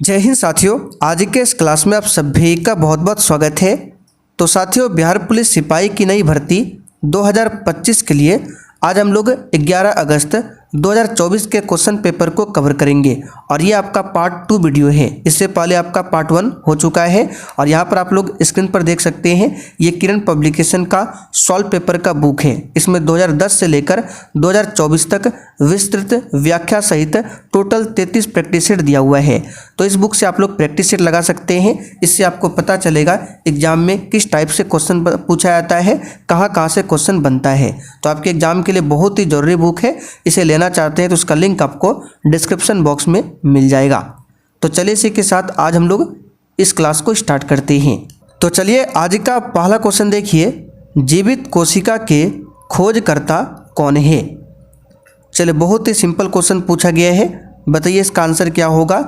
जय हिंद साथियों, आज के इस क्लास में आप सभी का बहुत बहुत स्वागत है। तो साथियों, बिहार पुलिस सिपाही की नई भर्ती 2025 के लिए आज हम लोग 11 अगस्त 2024 के क्वेश्चन पेपर को कवर करेंगे और ये आपका पार्ट 2 वीडियो है। इससे पहले आपका पार्ट 1 हो चुका है और यहाँ पर आप लोग स्क्रीन पर देख सकते हैं, ये किरण पब्लिकेशन का सॉल्व पेपर का बुक है। इसमें 2010 से लेकर 2024 तक विस्तृत व्याख्या सहित टोटल 33 प्रैक्टिस सेट दिया हुआ है। तो इस बुक से आप लोग प्रैक्टिस सेट लगा सकते हैं। इससे आपको पता चलेगा एग्जाम में किस टाइप से क्वेश्चन पूछा जाता है, कहाँ से क्वेश्चन बनता है। तो आपके एग्जाम के लिए बहुत ही जरूरी बुक है। इसे लेना चाहते हैं तो उसका लिंक आपको डिस्क्रिप्शन बॉक्स में मिल जाएगा। तो चलिए इसी के साथ आज हम लोग इस क्लास को स्टार्ट करते हैं। तो चलिए आज का पहला क्वेश्चन देखिए, जीवित कोशिका के खोजकर्ता कौन है। चलिए, बहुत ही सिंपल क्वेश्चन पूछा गया है, बताइए इसका आंसर क्या होगा।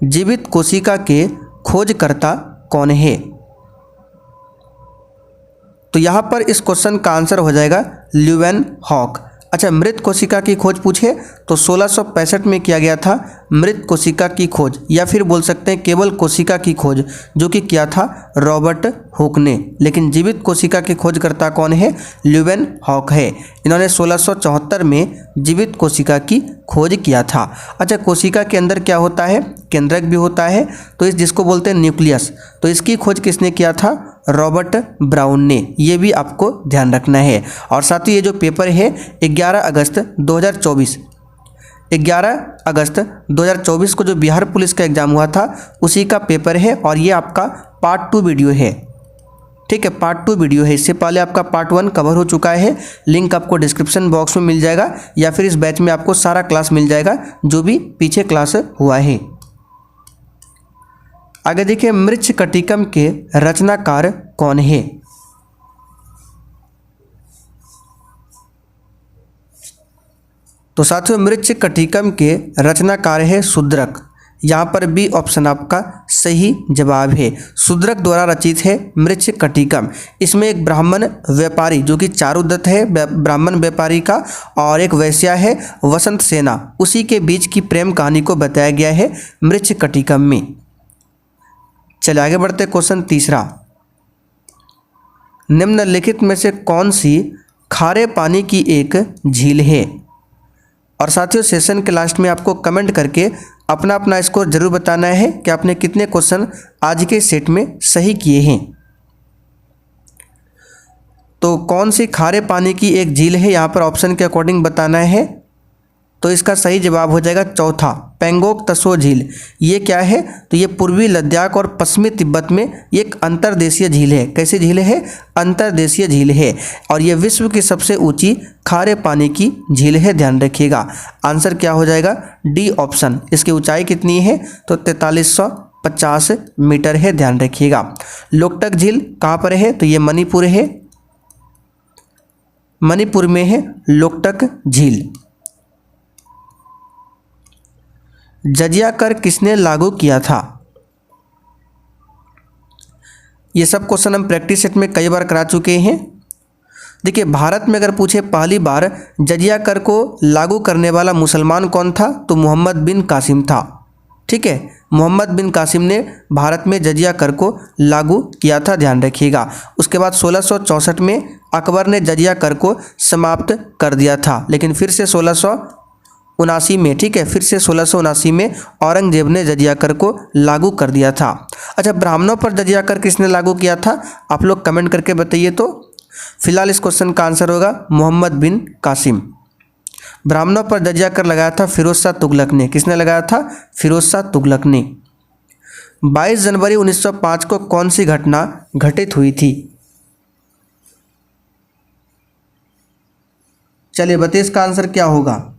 जीवित कोशिका के खोजकर्ता कौन है। तो यहाँ पर इस क्वेश्चन का आंसर हो जाएगा ल्यूवेनहॉक। अच्छा, मृत कोशिका की खोज पूछे तो 1665 में किया गया था मृत कोशिका की खोज, या फिर बोल सकते हैं केवल कोशिका की खोज, जो कि किया था रॉबर्ट हुक ने। लेकिन जीवित कोशिका के खोजकर्ता कौन है, ल्यूवेनहॉक है। इन्होंने 1674 में जीवित कोशिका की खोज किया था। अच्छा, कोशिका के अंदर क्या होता है, केंद्रक भी होता है, तो इस जिसको बोलते हैं न्यूक्लियस, तो इसकी खोज किसने किया था, रॉबर्ट ब्राउन ने। ये भी आपको ध्यान रखना है। और साथ ही ये जो पेपर है 11 अगस्त 2024 को जो बिहार पुलिस का एग्जाम हुआ था उसी का पेपर है और ये आपका पार्ट 2 वीडियो है। ठीक है, पार्ट 2 वीडियो है। इससे पहले आपका पार्ट 1 कवर हो चुका है। लिंक आपको डिस्क्रिप्शन बॉक्स में मिल जाएगा या फिर इस बैच में आपको सारा क्लास मिल जाएगा जो भी पीछे क्लास हुआ है। आगे देखिए, मृच्छकटिकम के रचनाकार कौन है। तो साथियों, मृच्छकटिकम के रचनाकार है शूद्रक। यहाँ पर बी ऑप्शन आपका सही जवाब है। शूद्रक द्वारा रचित है मृच्छकटिकम। इसमें एक ब्राह्मण व्यापारी जो कि चारुदत्त है, ब्राह्मण व्यापारी का, और एक वैश्या है वसंत सेना, उसी के बीच की प्रेम कहानी को बताया गया है मृच्छकटिकम में। चलिए आगे बढ़ते, क्वेश्चन तीसरा, निम्नलिखित में से कौन सी खारे पानी की एक झील है। और साथियों, सेशन के लास्ट में आपको कमेंट करके अपना अपना स्कोर जरूर बताना है कि आपने कितने क्वेश्चन आज के सेट में सही किए हैं। तो कौन सी खारे पानी की एक झील है, यहाँ पर ऑप्शन के अकॉर्डिंग बताना है। तो इसका सही जवाब हो जाएगा चौथा, पेंगोंग त्सो झील। ये क्या है, तो ये पूर्वी लद्दाख और पश्चिमी तिब्बत में एक अंतर्देशीय झील है। कैसी झील है, अंतर्देशीय झील है, और ये विश्व की सबसे ऊंची खारे पानी की झील है, ध्यान रखिएगा। आंसर क्या हो जाएगा, डी ऑप्शन। इसकी ऊंचाई कितनी है, तो 4350 मीटर है, ध्यान रखिएगा। लोकटक झील कहाँ पर है, तो ये मणिपुर है, मणिपुर में है लोकटक झील। जजिया कर किसने लागू किया था। ये सब क्वेश्चन हम प्रैक्टिस सेट में कई बार करा चुके हैं। देखिए, भारत में अगर पूछे पहली बार जजिया कर को लागू करने वाला मुसलमान कौन था, तो मोहम्मद बिन कासिम था। ठीक है, मोहम्मद बिन कासिम ने भारत में जजिया कर को लागू किया था, ध्यान रखिएगा। उसके बाद 1664 में अकबर ने जजिया कर को समाप्त कर दिया था, लेकिन फिर से 1679 में, ठीक है, फिर से 1679 में औरंगजेब ने जजिया कर को लागू कर दिया था। अच्छा, ब्राह्मणों पर जजिया कर किसने लागू किया था, आप लोग कमेंट करके बताइए। तो फिलहाल इस क्वेश्चन का आंसर होगा मोहम्मद बिन कासिम। ब्राह्मणों पर जजिया कर लगाया था फिरोज शाह तुगलक ने। किसने लगाया था, फिरोज शाह तुगलक ने। 22 जनवरी 1905 को कौन सी घटना घटित हुई थी। चलिए बताइए इसका आंसर क्या होगा।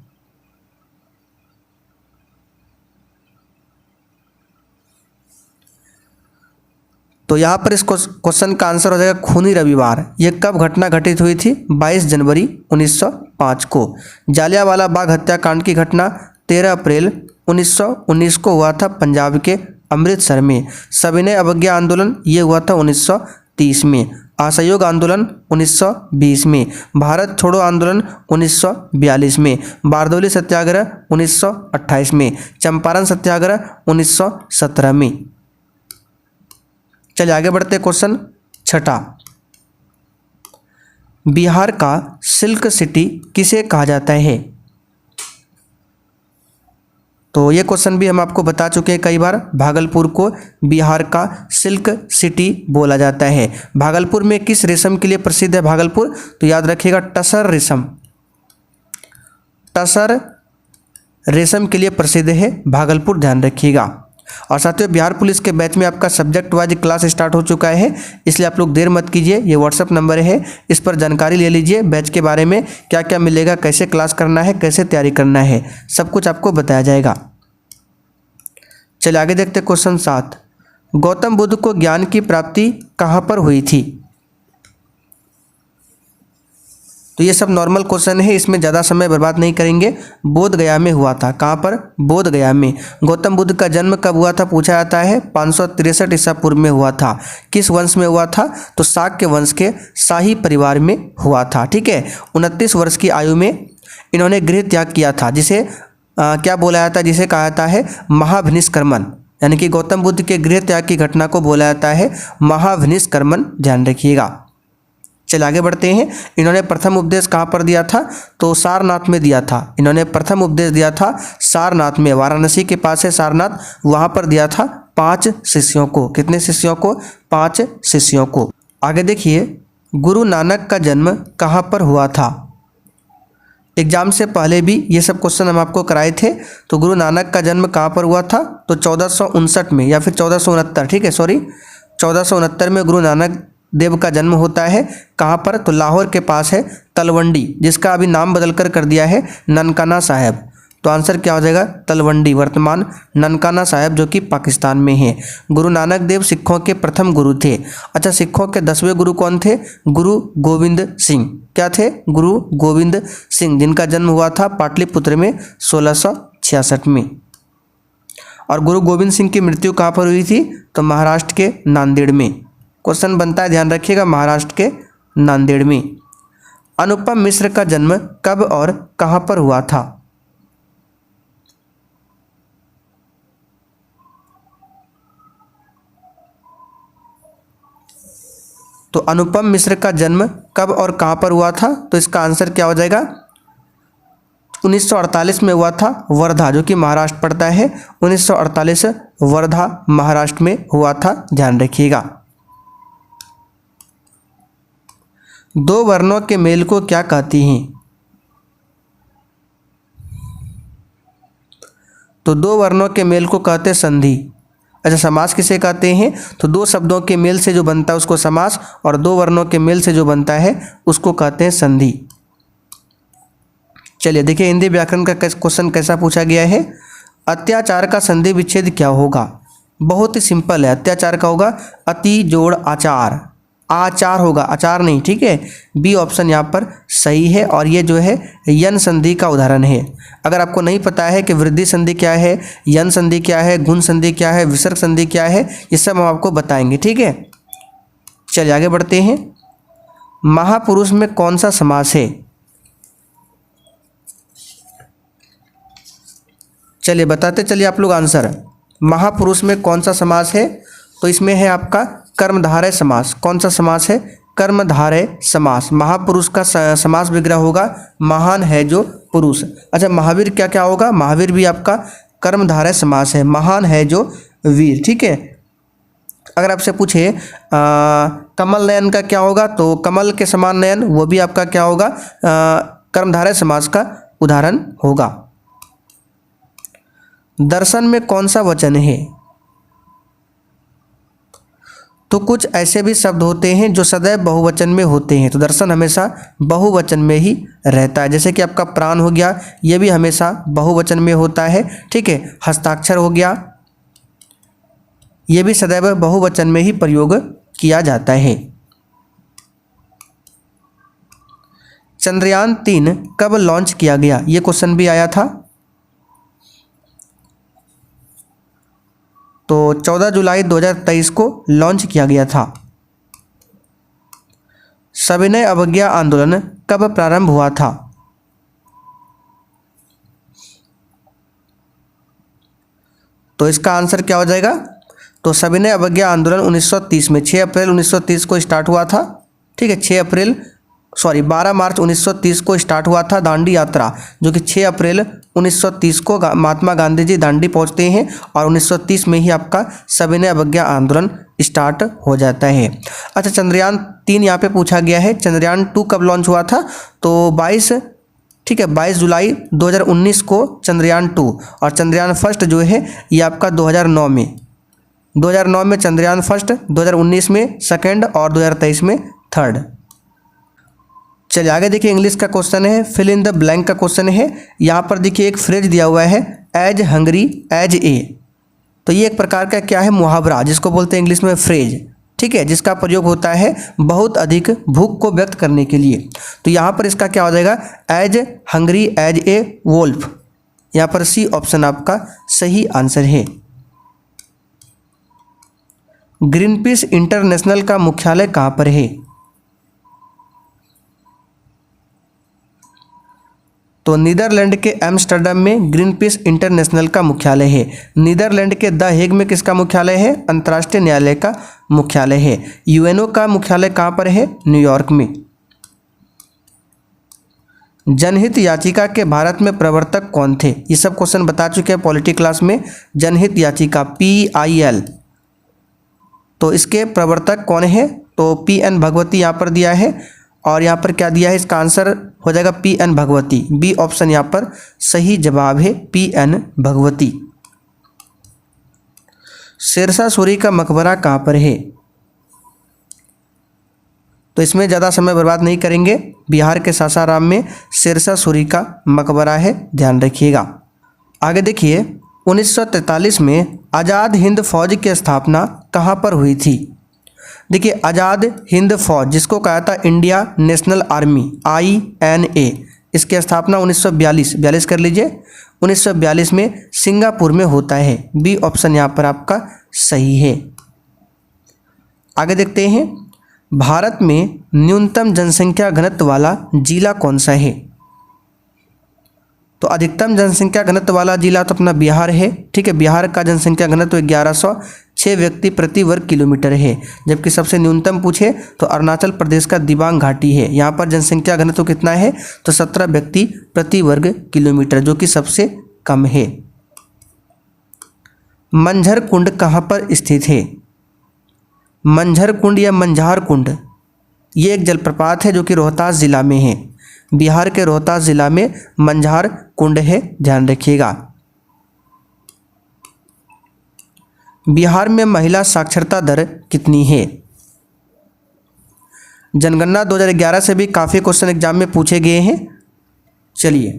तो यहाँ पर इस क्वेश्चन का आंसर हो जाएगा खूनी रविवार। ये कब घटना घटित हुई थी, 22 जनवरी 1905 को। जालियांवाला बाग हत्याकांड की घटना 13 अप्रैल 1919 को हुआ था पंजाब के अमृतसर में। सविनय अवज्ञा आंदोलन ये हुआ था 1930 में। असहयोग आंदोलन 1920 में, भारत छोड़ो आंदोलन 1942 में, बारदौली सत्याग्रह 1928 में, चंपारण सत्याग्रह 1917 में। चलिए आगे बढ़ते क्वेश्चन छठा, बिहार का सिल्क सिटी किसे कहा जाता है? तो ये क्वेश्चन भी हम आपको बता चुके हैं कई बार। भागलपुर को बिहार का सिल्क सिटी बोला जाता है। भागलपुर में किस रेशम के लिए प्रसिद्ध है भागलपुर? तो याद रखिएगा टसर रेशम, टसर रेशम के लिए प्रसिद्ध है भागलपुर, ध्यान रखिएगा। और साथियों बिहार पुलिस के बैच में आपका सब्जेक्ट वाइज क्लास स्टार्ट हो चुका है, इसलिए आप लोग देर मत कीजिए। ये व्हाट्सअप नंबर है, इस पर जानकारी ले लीजिए बैच के बारे में, क्या क्या मिलेगा, कैसे क्लास करना है, कैसे तैयारी करना है, सब कुछ आपको बताया जाएगा। चलिए आगे देखते क्वेश्चन 7, गौतम बुद्ध को ज्ञान की प्राप्ति कहाँ पर हुई थी? तो ये सब नॉर्मल क्वेश्चन है, इसमें ज़्यादा समय बर्बाद नहीं करेंगे। बोध गया में हुआ था। कहाँ पर? बोध गया में। गौतम बुद्ध का जन्म कब हुआ था पूछा जाता है? 563 ईसा पूर्व में हुआ था। किस वंश में हुआ था? तो शाक्य वंश के शाही परिवार में हुआ था। ठीक है, 29 वर्ष की आयु में इन्होंने गृह त्याग किया था, जिसे क्या बोला जाता है? जिसे कहा जाता है महाभिनिष्क्रमण, यानी कि गौतम बुद्ध के गृह त्याग की घटना को बोला जाता है महाभिनिष्क्रमण, ध्यान रखिएगा। चलिए आगे बढ़ते हैं। इन्होंने प्रथम उपदेश कहाँ पर दिया था? तो सारनाथ में दिया था। इन्होंने प्रथम उपदेश दिया था सारनाथ में, वाराणसी के पास है सारनाथ, वहाँ पर दिया था 5 शिष्यों को। कितने शिष्यों को? 5 शिष्यों को। आगे देखिए, गुरु नानक का जन्म कहाँ पर हुआ था? एग्जाम से पहले भी ये सब क्वेश्चन हम आपको कराए थे। तो गुरु नानक का जन्म कहाँ पर हुआ था? तो 1459 में या फिर 1469, ठीक है, सॉरी 1469 में गुरु नानक देव का जन्म होता है। कहाँ पर? तो लाहौर के पास है तलवंडी, जिसका अभी नाम बदलकर कर दिया है ननकाना साहिब। तो आंसर क्या हो जाएगा? तलवंडी, वर्तमान ननकाना साहिब, जो कि पाकिस्तान में है। गुरु नानक देव सिखों के प्रथम गुरु थे। अच्छा, सिखों के 10वें गुरु कौन थे? गुरु गोविंद सिंह। क्या थे? गुरु गोविंद सिंह, जिनका जन्म हुआ था पाटलिपुत्र में 1666 में। और गुरु गोविंद सिंह की मृत्यु कहाँ पर हुई थी? तो महाराष्ट्र के नांदेड़ में। क्वेश्चन बनता है, ध्यान रखिएगा, महाराष्ट्र के नांदेड़ में। अनुपम मिश्र का जन्म कब और कहाँ पर हुआ था? तो अनुपम मिश्र का जन्म कब और कहाँ पर हुआ था? तो इसका आंसर क्या हो जाएगा? 1948 में हुआ था, वर्धा, जो कि महाराष्ट्र पड़ता है। 1948 वर्धा महाराष्ट्र में हुआ था, ध्यान रखिएगा। 2 वर्णों के मेल को क्या कहती हैं? तो 2 वर्णों के मेल को कहते हैं संधि। अच्छा, समास किसे कहते हैं? तो 2 शब्दों के मेल से जो बनता है उसको समास, और 2 वर्णों के मेल से जो बनता है उसको कहते हैं संधि। चलिए देखिए, हिंदी व्याकरण का क्वेश्चन कैसा पूछा गया है। अत्याचार का संधि विच्छेद क्या होगा? बहुत ही सिंपल है। अत्याचार का होगा अति जोड़ आचार, आचार होगा, आचार नहीं, ठीक है। बी ऑप्शन यहाँ पर सही है। और ये जो है यन संधि का उदाहरण है। अगर आपको नहीं पता है कि वृद्धि संधि क्या है, यन संधि क्या है, गुण संधि क्या है, विसर्ग संधि क्या है, ये सब हम आपको बताएंगे, ठीक है। चलिए आगे बढ़ते हैं। महापुरुष में कौन सा समास है? चलिए बताते चलिए आप लोग आंसर। महापुरुष में कौन सा समास है? तो इसमें है आपका कर्मधारय समास। कौन सा समास है? कर्मधारय समास। महापुरुष का समास विग्रह होगा महान है जो पुरुष। अच्छा, महावीर क्या क्या होगा? महावीर भी आपका कर्मधारय समास है, महान है जो वीर, ठीक है। अगर आपसे पूछे कमल नयन का क्या होगा? तो कमल के समान नयन, वो भी आपका क्या होगा? कर्मधारय समास का उदाहरण होगा। दर्शन में कौन सा वचन है? तो कुछ ऐसे भी शब्द होते हैं जो सदैव बहुवचन में होते हैं। तो दर्शन हमेशा बहुवचन में ही रहता है। जैसे कि आपका प्राण हो गया, ये भी हमेशा बहुवचन में होता है, ठीक है। हस्ताक्षर हो गया, ये भी सदैव बहुवचन में ही प्रयोग किया जाता है। चंद्रयान 3 कब लॉन्च किया गया? ये क्वेश्चन भी आया था। तो 14 जुलाई 2023 को लॉन्च किया गया था। सविनय अवज्ञा आंदोलन कब प्रारंभ हुआ था? तो इसका आंसर क्या हो जाएगा? तो सविनय अवज्ञा आंदोलन 1930 में 6 अप्रैल 1930 को स्टार्ट हुआ था। ठीक है, 12 मार्च 1930 को स्टार्ट हुआ था दांडी यात्रा, जो कि 6 अप्रैल 1930 को महात्मा गांधी जी दांडी पहुंचते हैं और 1930 में ही आपका सविनय अवज्ञा आंदोलन स्टार्ट हो जाता है। अच्छा, चंद्रयान 3 यहाँ पे पूछा गया है। चंद्रयान 2 कब लॉन्च हुआ था? तो 22 जुलाई 2019 को चंद्रयान 2, और चंद्रयान फर्स्ट जो है ये आपका 2009 में चंद्रयान फर्स्ट, 2019 में सेकंड और 2023 में थर्ड। चलिए आगे देखिए, इंग्लिश का क्वेश्चन है, फिल इन द ब्लैंक का क्वेश्चन है। यहाँ पर देखिए एक फ्रेज दिया हुआ है, एज हंग्री एज ए। तो ये एक प्रकार का क्या है? मुहावरा, जिसको बोलते हैं इंग्लिश में फ्रेज। ठीक है, जिसका प्रयोग होता है बहुत अधिक भूख को व्यक्त करने के लिए। तो यहाँ पर इसका क्या हो जाएगा? As hungry as a wolf. यहाँ पर सी ऑप्शन आपका सही आंसर है। ग्रीनपीस इंटरनेशनल का मुख्यालय कहाँ पर है? तो नीदरलैंड के एम्स्टर्डम में ग्रीनपीस इंटरनेशनल का मुख्यालय है। नीदरलैंड के द हेग में किसका मुख्यालय है? अंतर्राष्ट्रीय न्यायालय का मुख्यालय है। यूएनओ का मुख्यालय कहाँ पर है? न्यूयॉर्क में। जनहित याचिका के भारत में प्रवर्तक कौन थे? ये सब क्वेश्चन बता चुके हैं पॉलिटी क्लास में। जनहित याचिका PIL, तो इसके प्रवर्तक कौन है? तो PN भगवती यहाँ पर दिया है, और यहाँ पर क्या दिया है? इसका आंसर हो जाएगा PN भगवती। बी ऑप्शन यहाँ पर सही जवाब है, PN भगवती। शेरशाह सूरी का मकबरा कहाँ पर है? तो इसमें ज़्यादा समय बर्बाद नहीं करेंगे। बिहार के सासाराम में शेरशाह सूरी का मकबरा है, ध्यान रखिएगा। आगे देखिए, 1943 में आज़ाद हिंद फौज की स्थापना कहाँ पर हुई थी? देखिए, आज़ाद हिंद फौज, जिसको कहा था इंडिया नेशनल आर्मी, INA, इसकी स्थापना 1942 कर लीजिए, 1942 में सिंगापुर में होता है। बी ऑप्शन यहाँ पर आपका सही है। आगे देखते हैं, भारत में न्यूनतम जनसंख्या घनत्व वाला जिला कौन सा है? तो अधिकतम जनसंख्या घनत्व वाला जिला तो अपना बिहार है। ठीक है, बिहार का जनसंख्या घनत्व 1106 व्यक्ति प्रति वर्ग किलोमीटर है। जबकि सबसे न्यूनतम पूछे तो अरुणाचल प्रदेश का दिबांग घाटी है। यहाँ पर जनसंख्या घनत्व कितना है? तो 17 व्यक्ति प्रति वर्ग किलोमीटर, जो कि सबसे कम है। मंझर कुंड कहाँ पर स्थित है? मंझर कुंड या मंझार कुंड, ये एक जलप्रपात है जो कि रोहतास जिला में है। बिहार के रोहतास जिला में मंझार कुंड है, ध्यान रखिएगा। बिहार में महिला साक्षरता दर कितनी है? जनगणना 2011 से भी काफ़ी क्वेश्चन एग्जाम में पूछे गए हैं। चलिए,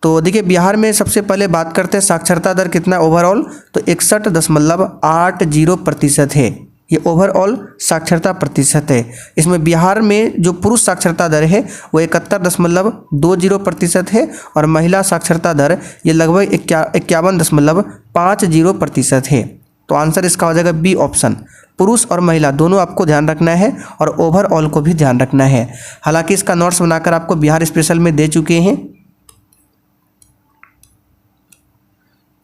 तो देखिए, बिहार में सबसे पहले बात करते हैं साक्षरता दर कितना ओवरऑल, तो 61.80% है। ये ओवरऑल साक्षरता प्रतिशत है। इसमें बिहार में जो पुरुष साक्षरता दर है वो 71.20% है, और महिला साक्षरता दर ये लगभग 51.50% है। तो आंसर इसका हो जाएगा बी ऑप्शन। पुरुष और महिला दोनों आपको ध्यान रखना है, और ओवरऑल को भी ध्यान रखना है। हालांकि इसका नोट्स बनाकर आपको बिहार स्पेशल में दे चुके हैं।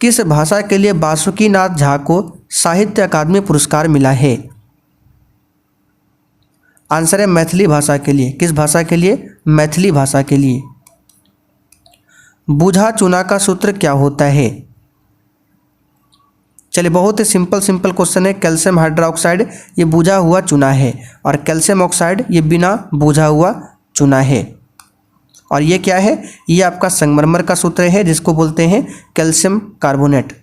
किस भाषा के लिए बासुकीनाथ झा को साहित्य अकादमी पुरस्कार मिला है? आंसर है मैथिली भाषा के लिए। किस भाषा के लिए? मैथिली भाषा के लिए। बूझा चूना का सूत्र क्या होता है? चलिए, बहुत ही सिंपल क्वेश्चन है। कैल्शियम हाइड्रोक्साइड ये बूझा हुआ चूना है, और कैल्शियम ऑक्साइड ये बिना बूझा हुआ चूना है। और ये क्या है? ये आपका संगमरमर का सूत्र है, जिसको बोलते हैं कैल्शियम कार्बोनेट।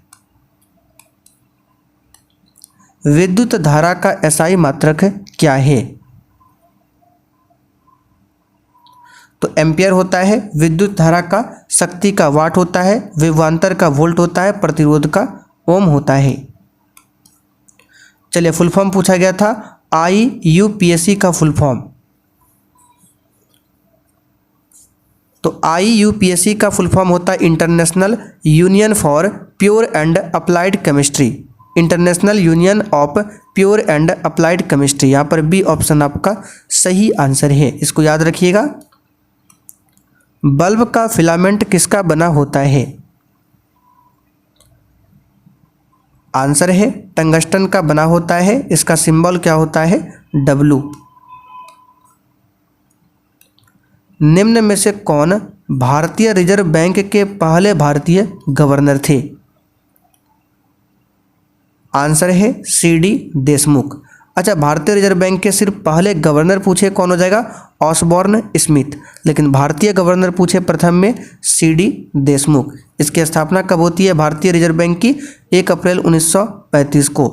विद्युत धारा का SI मात्रक क्या है? तो एम्पियर होता है। विद्युत धारा का शक्ति का वाट होता है। विभवांतर का वोल्ट होता है। प्रतिरोध का ओम होता है। चलिए, फुल फॉर्म पूछा गया था। IUPAC का फुल फॉर्म, तो IUPAC का फुल फॉर्म होता है international union for pure and applied chemistry. International union of pure and applied chemistry. यहाँ पर बी ऑप्शन आपका सही आंसर है, इसको याद रखिएगा। बल्ब का फिलामेंट किसका बना होता है? आंसर है टंगस्टन का बना होता है। इसका सिंबल क्या होता है? W। निम्न में से कौन भारतीय रिजर्व बैंक के पहले भारतीय गवर्नर थे? आंसर है CD देशमुख। अच्छा, भारतीय रिजर्व बैंक के सिर्फ पहले गवर्नर पूछे कौन हो जाएगा? Osborne Smith. लेकिन भारतीय गवर्नर पूछे प्रथम में CD देशमुख। इसकी स्थापना कब होती है भारतीय रिजर्व बैंक की? 1 अप्रैल 1935 को।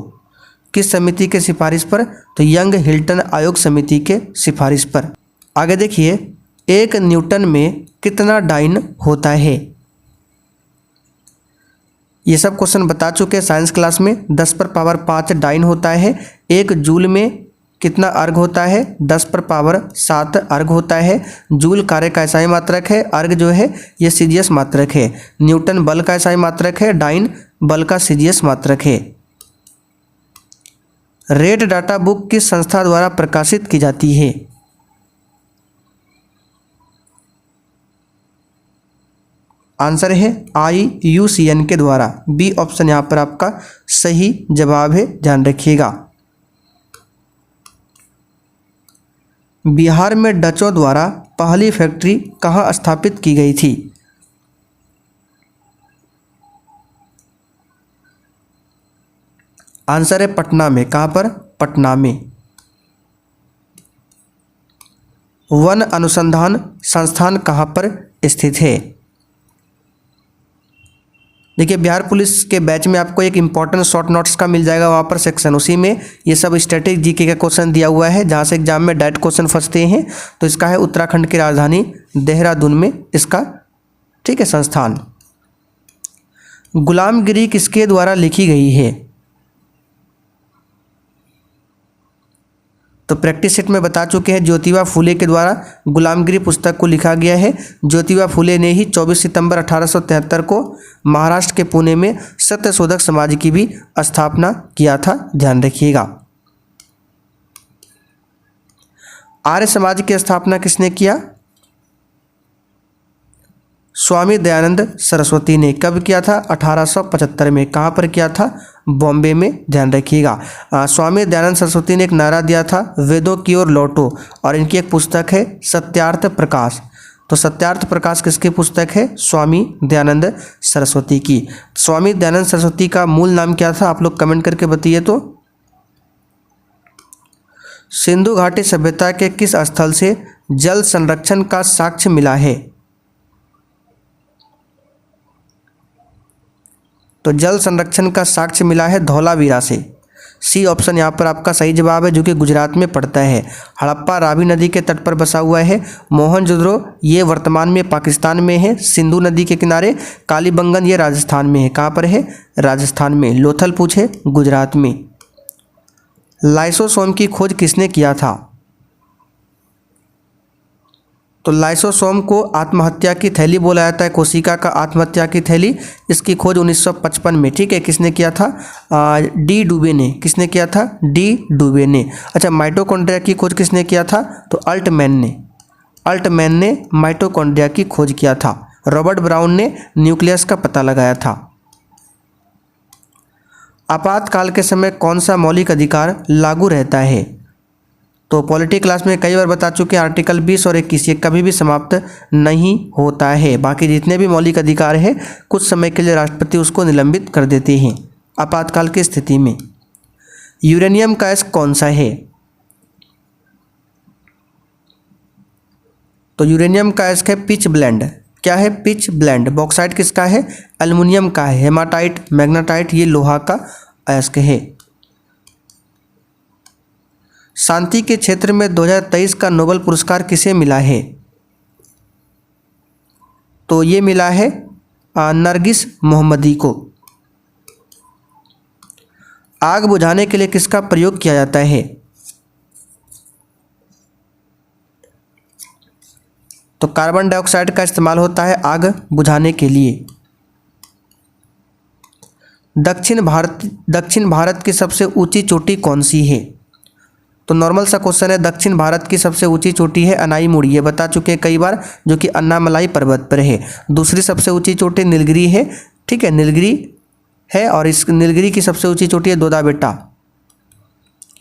किस समिति के सिफारिश पर? तो यंग हिल्टन आयोग समिति के सिफारिश पर। आगे देखिए, 1 न्यूटन में कितना डाइन होता है? ये सब क्वेश्चन बता चुके हैं साइंस क्लास में। 10 पर पावर 5 डाइन होता है। 1 जूल में कितना अर्घ होता है? 10 पर पावर 7 अर्घ होता है। जूल कार्य का एसआई मात्रक है, अर्घ जो है ये सीजीएस मात्रक है। न्यूटन बल का एसआई मात्रक है, डाइन बल का सीजीएस मात्रक है। रेड डाटा बुक किस संस्था द्वारा प्रकाशित की जाती है? आंसर है IUCN के द्वारा। बी ऑप्शन यहाँ पर आपका सही जवाब है, ध्यान रखिएगा। बिहार में डचों द्वारा पहली फैक्ट्री कहाँ स्थापित की गई थी? आंसर है पटना में। कहाँ पर? पटना में। वन अनुसंधान संस्थान कहाँ पर स्थित है? देखिए, बिहार पुलिस के बैच में आपको एक इंपॉर्टेंट शॉर्ट नोट्स का मिल जाएगा वहाँ पर सेक्शन, उसी में ये सब स्टैटिक जीके का क्वेश्चन दिया हुआ है, जहाँ से एग्जाम में डायरेक्ट क्वेश्चन फंसते हैं। तो इसका है उत्तराखंड की राजधानी देहरादून में इसका, ठीक है, संस्थान। गुलामगिरी किसके द्वारा लिखी गई है? तो प्रैक्टिस सेट में बता चुके हैं, ज्योतिबा फुले के द्वारा गुलामगिरी पुस्तक को लिखा गया है। ज्योतिबा फुले ने ही 24 सितंबर 1873 को महाराष्ट्र के पुणे में सत्यशोधक समाज की भी स्थापना किया था, ध्यान रखिएगा। आर्य समाज की स्थापना किसने किया? स्वामी दयानंद सरस्वती ने। कब किया था? 1875 में। कहाँ पर किया था? बॉम्बे में, ध्यान रखिएगा। स्वामी दयानंद सरस्वती ने एक नारा दिया था, वेदों की ओर लौटो, और इनकी एक पुस्तक है सत्यार्थ प्रकाश। तो सत्यार्थ प्रकाश किसकी पुस्तक है? स्वामी दयानंद सरस्वती की। स्वामी दयानंद सरस्वती का मूल नाम क्या था? आप लोग कमेंट करके बताइए तो। सिंधु घाटी सभ्यता के किस स्थल से जल संरक्षण का साक्ष्य मिला है? तो जल संरक्षण का साक्ष्य मिला है धौलावीरा से। सी ऑप्शन यहाँ पर आपका सही जवाब है, जो कि गुजरात में पड़ता है। हड़प्पा रावी नदी के तट पर बसा हुआ है। मोहनजोदड़ो ये वर्तमान में पाकिस्तान में है, सिंधु नदी के किनारे। कालीबंगन ये राजस्थान में है। कहाँ पर है? राजस्थान में। लोथल पूछे, गुजरात में। लाइसोसोम की खोज किसने किया था? तो लाइसोसोम को आत्महत्या की थैली बोला जाता है, कोशिका का आत्महत्या की थैली। इसकी खोज 1955 में, ठीक है, किसने किया था? डी डुबे ने। किसने किया था? डी डुबे ने। अच्छा, माइटोकॉन्ड्रिया की खोज किसने किया था? तो अल्टमैन ने माइटोकॉन्ड्रिया की खोज किया था। रॉबर्ट ब्राउन ने न्यूक्लियस का पता लगाया था। आपातकाल के समय कौन सा मौलिक अधिकार लागू रहता है? तो पॉलिटी क्लास में कई बार बता चुके हैं, आर्टिकल 20 और 21 ये कभी भी समाप्त नहीं होता है। बाकी जितने भी मौलिक अधिकार है कुछ समय के लिए राष्ट्रपति उसको निलंबित कर देते हैं आपातकाल की स्थिति में। यूरेनियम का अयस्क कौन सा है? तो यूरेनियम का अयस्क है पिच ब्लेंड। क्या है? Pitch blend. बॉक्साइट किसका है? एल्युमिनियम का है। हेमाटाइट, मैग्नेटाइट ये लोहा का अयस्क है। शांति के क्षेत्र में 2023 का नोबेल पुरस्कार किसे मिला है? तो ये मिला है नरगिस मोहम्मदी को। आग बुझाने के लिए किसका प्रयोग किया जाता है? तो कार्बन डाइऑक्साइड का इस्तेमाल होता है आग बुझाने के लिए। दक्षिण भारत की सबसे ऊंची चोटी कौन सी है? तो नॉर्मल सा क्वेश्चन है। दक्षिण भारत की सबसे ऊंची चोटी है अनाईमुड़ी, ये बता चुके हैं कई बार, जो कि अन्नामलाई पर्वत पर है। दूसरी सबसे ऊंची चोटी नीलगिरी है, ठीक है, नीलगिरी है। और इस नीलगिरी की सबसे ऊंची चोटी है दोदा बेटा।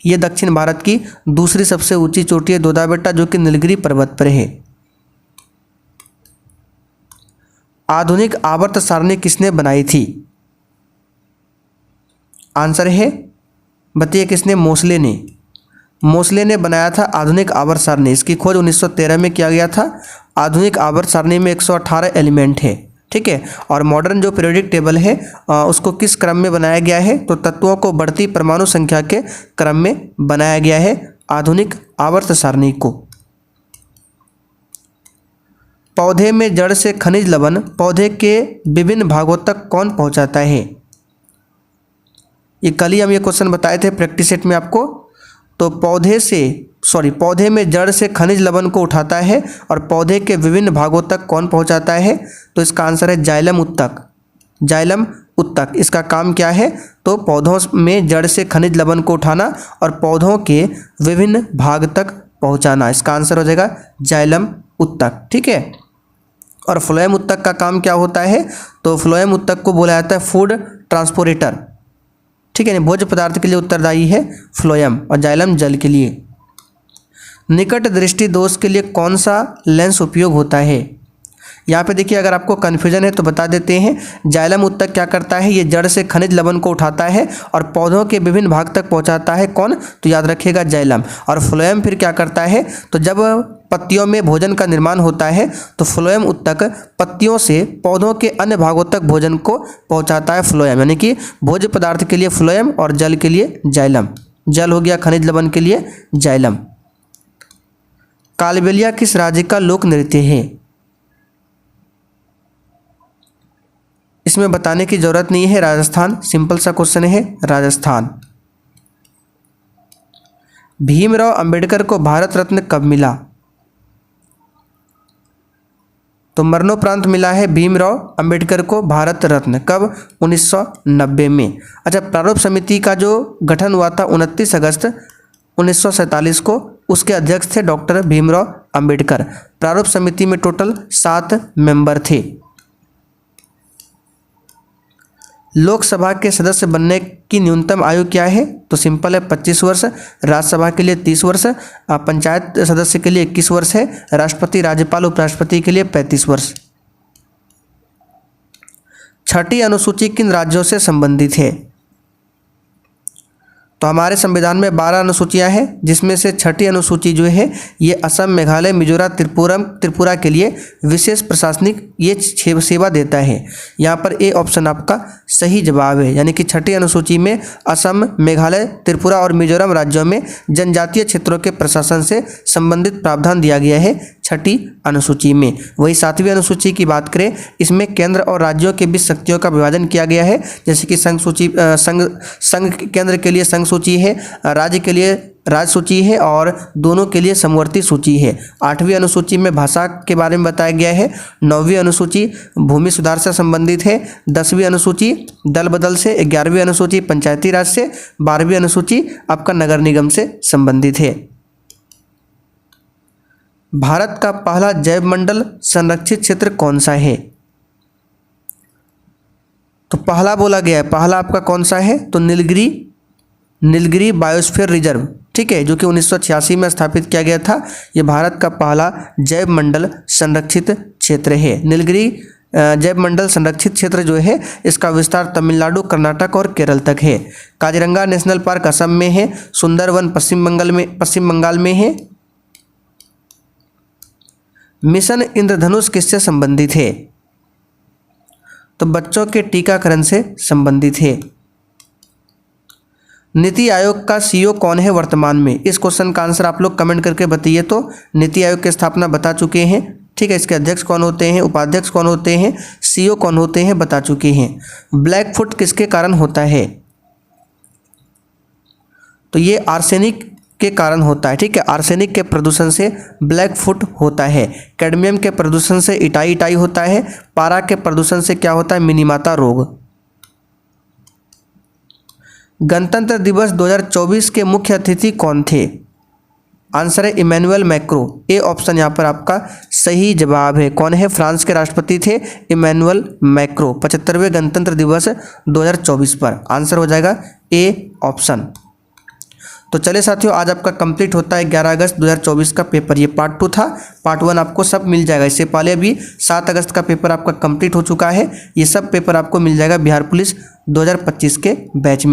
ये दक्षिण भारत की दूसरी सबसे ऊंची चोटी है दोदा बेटा, जो कि नीलगिरी पर्वत पर है। आधुनिक आवर्त सारणी किसने बनाई थी? आंसर है, बताइए किसने? मोसले ने। मोसले ने बनाया था आधुनिक आवर्त सारणी। इसकी खोज 1913 में किया गया था। आधुनिक आवर्त सारणी में 118 एलिमेंट है, ठीक है। और मॉडर्न जो पीरियोडिक टेबल है उसको किस क्रम में बनाया गया है? तो तत्वों को बढ़ती परमाणु संख्या के क्रम में बनाया गया है आधुनिक आवर्त सारणी को। पौधे में जड़ से खनिज लवण पौधे के विभिन्न भागों तक कौन पहुंचाता है? ये कल ही हम ये क्वेश्चन बताए थे प्रैक्टिस सेट में आपको। तो पौधे में जड़ से खनिज लवण को उठाता है और पौधे के विभिन्न भागों तक कौन पहुंचाता है? तो इसका आंसर है जाइलम उत्तक। जाइलम उत्तक इसका काम क्या है? तो पौधों में जड़ से खनिज लवण को उठाना और पौधों के विभिन्न भाग तक पहुंचाना। इसका आंसर हो जाएगा जाइलम उत्तक, ठीक है। और फ्लोएम उत्तक का काम क्या होता है? तो फ्लोएम उत्तक को बोला जाता है फूड ट्रांसपोर्टर, ठीक है। भोज्य पदार्थ के लिए उत्तरदायी है फ्लोएम और जाइलम जल के लिए। निकट दृष्टि दोष के लिए कौन सा लेंस उपयोग होता है? यहाँ पे देखिए, अगर आपको कन्फ्यूजन है तो बता देते हैं। जाइलम उत्तक क्या करता है? ये जड़ से खनिज लवण को उठाता है और पौधों के विभिन्न भाग तक पहुँचाता है। कौन? तो याद रखिएगा जाइलम। और फ्लोएम फिर क्या करता है? तो जब पत्तियों में भोजन का निर्माण होता है तो फ्लोएम उत्तक पत्तियों से पौधों के अन्य भागों तक भोजन को पहुँचाता है फ्लोएम। यानी कि भोज्य पदार्थ के लिए फ्लोएम और जल के लिए जाइलम। जल हो गया खनिज लवण के लिए जाइलम। कालबेलिया किस राज्य का लोक नृत्य है? इसमें बताने की जरूरत नहीं है, राजस्थान। सिंपल सा क्वेश्चन है, राजस्थान। भीमराव अंबेडकर को भारत रत्न कब मिला? तो मरणोपरांत मिला है भीमराव अंबेडकर को भारत रत्न। कब? 1990 में। अच्छा, प्रारूप समिति का जो गठन हुआ था 29 अगस्त 1947 को, उसके अध्यक्ष थे डॉक्टर भीमराव अंबेडकर। प्रारूप समिति में टोटल 7 मेंबर थे। लोकसभा के सदस्य बनने की न्यूनतम आयु क्या है? तो सिंपल है, 25 वर्ष। राज्यसभा के लिए 30 वर्ष, पंचायत सदस्य के लिए 21 वर्ष है, राष्ट्रपति राज्यपाल उपराष्ट्रपति के लिए 35 वर्ष। छठी अनुसूची किन राज्यों से संबंधित है? तो हमारे संविधान में 12 अनुसूचियां हैं, जिसमें से छठी अनुसूची जो है ये असम, मेघालय, मिजोरम, त्रिपुरा के लिए विशेष प्रशासनिक ये सेवा देता है। यहाँ पर ए ऑप्शन आपका सही जवाब है। यानी कि छठी अनुसूची में असम, मेघालय, त्रिपुरा और मिजोरम राज्यों में जनजातीय क्षेत्रों के प्रशासन से संबंधित प्रावधान दिया गया है छठी अनुसूची में। वही 7वीं अनुसूची की बात करें, इसमें केंद्र और राज्यों के बीच शक्तियों का विभाजन किया गया है। जैसे कि संघ केंद्र के लिए संघ सूची है, राज्य के लिए राज्य सूची है और दोनों के लिए समवर्ती सूची है। 8वीं अनुसूची में भाषा के बारे में बताया गया है। 9वीं अनुसूची भूमि सुधार से संबंधित है। 10वीं अनुसूची दल बदल से, 11वीं अनुसूची पंचायती राज से, 12वीं अनुसूची आपका नगर निगम से संबंधित है। भारत का पहला जैव मंडल संरक्षित क्षेत्र कौन सा है? तो पहला बोला गया है, पहला आपका कौन सा है? तो नीलगिरी बायोस्फीयर रिजर्व, ठीक है, जो कि 1986 में स्थापित किया गया था। ये भारत का पहला जैव मंडल संरक्षित क्षेत्र है। नीलगिरी जैव मंडल संरक्षित क्षेत्र जो है इसका विस्तार तमिलनाडु, कर्नाटक और केरल तक है। काजीरंगा नेशनल पार्क असम में है। सुंदरवन पश्चिम बंगाल में है। मिशन इंद्रधनुष किससे संबंधित है? तो बच्चों के टीकाकरण से संबंधित है। नीति आयोग का सीईओ कौन है वर्तमान में? इस क्वेश्चन का आंसर आप लोग कमेंट करके बताइए। तो नीति आयोग की स्थापना बता चुके हैं, ठीक है। इसके अध्यक्ष कौन होते हैं, उपाध्यक्ष कौन होते हैं, सीईओ कौन होते हैं, बता चुके हैं। ब्लैक फुट किसके कारण होता है? तो ये आर्सेनिक के कारण होता है, ठीक है। आर्सेनिक के प्रदूषण से ब्लैक फुट होता है। कैडमियम के प्रदूषण से इटाई होता है। पारा के प्रदूषण से क्या होता है? मिनीमाता रोग। गणतंत्र दिवस 2024 के मुख्य अतिथि कौन थे? आंसर है इमैनुअल मैक्रो। ए ऑप्शन यहाँ पर आपका सही जवाब है। कौन है? फ्रांस के राष्ट्रपति थे इमैनुअल मैक्रो 75वें गणतंत्र दिवस 2024 पर। आंसर हो जाएगा ए ऑप्शन। तो चले साथियों, आज आपका कंप्लीट होता है 11 अगस्त 2024 का पेपर। ये पार्ट 2 था, पार्ट 1 आपको सब मिल जाएगा। इससे पहले अभी 7 अगस्त का पेपर आपका कंप्लीट हो चुका है। ये सब पेपर आपको मिल जाएगा बिहार पुलिस 2025 के बैच में।